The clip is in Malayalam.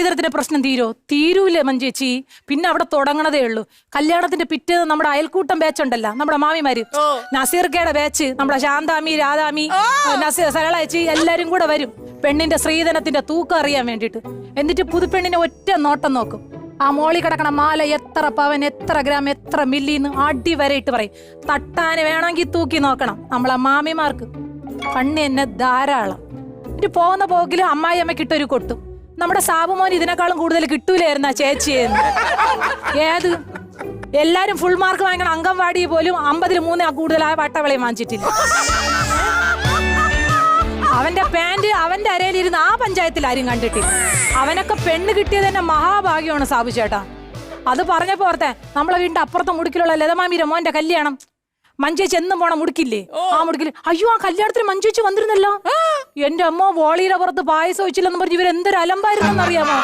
സ്ത്രീധനത്തിന്റെ പ്രശ്നം തീരൂലേ മഞ്ചേച്ചി? പിന്നെ അവിടെ തുടങ്ങണതേ ഉള്ളൂ. കല്യാണത്തിന്റെ പിറ്റേന്ന് നമ്മുടെ അയൽക്കൂട്ടം ബാച്ച് ഉണ്ടല്ലോ, നമ്മുടെ മാമിമാര്, നസീർക്കയുടെ ബാച്ച്, നമ്മുടെ ശാന്താമി, രാധാമി, സരളാച്ചി എല്ലാരും കൂടെ വരും പെണ്ണിന്റെ സ്ത്രീധനത്തിന്റെ തൂക്കം അറിയാൻ വേണ്ടിട്ട്. എന്നിട്ട് പുതുപ്പെണ്ണിനെ ഒറ്റ നോട്ടം നോക്കും. ആ മോളി കിടക്കണ മാല എത്ര പവൻ, എത്ര ഗ്രാം, എത്ര മില്ലിന്ന് അടി വരെ ഇട്ട് പറയും. തട്ടാന് വേണമെങ്കിൽ തൂക്കി നോക്കണം. നമ്മളെ മാമിമാർക്ക് കണ്ണി എന്നെ ധാരാളം. എന്നിട്ട് പോകുന്ന പോക്കില് അമ്മായി അമ്മക്കിട്ടൊരു കൊട്ടും. നമ്മുടെ സാബുമോൻ ഇതിനേക്കാളും കൂടുതൽ കിട്ടൂലായിരുന്നു ആ ചേച്ചിയെന്ന്. ഏത് എല്ലാരും ഫുൾ മാർക്ക് വാങ്ങിക്കണം. അംഗൻവാടി പോലും 50-ൽ 3 കൂടുതലായ വട്ടവളയും വാങ്ങിച്ചിട്ടില്ല. അവന്റെ പാന്റ് അവന്റെ അരയിലിരുന്ന് ആ പഞ്ചായത്തിൽ ആരും കണ്ടിട്ടില്ല. അവനൊക്കെ പെണ്ണ് കിട്ടിയത് തന്നെ മഹാഭാഗ്യമാണ് സാബു ചേട്ടാ. അത് പറഞ്ഞപ്പോ ഓർത്തെ, നമ്മളെ വീടിന്റെ അപ്പുറത്തെ മുടുക്കിലുള്ള ലതമാമിയുടെ മോന്റെ കല്യാണം. മഞ്ചേച്ചി എന്നും പോണ മുടുക്കില്ലേ, ആ മുടുക്കില് അയ്യോ ആ കല്യാണത്തിന് മഞ്ചേച്ചി വന്നിരുന്നല്ലോ. എന്റെ അമ്മ വോളിയുടെ പുറത്ത് പായസം ഒഴിച്ചില്ലെന്ന് പറഞ്ഞ് ഇവരെന്തൊരു അലമ്പായിരുന്നെന്ന് അറിയാമോ?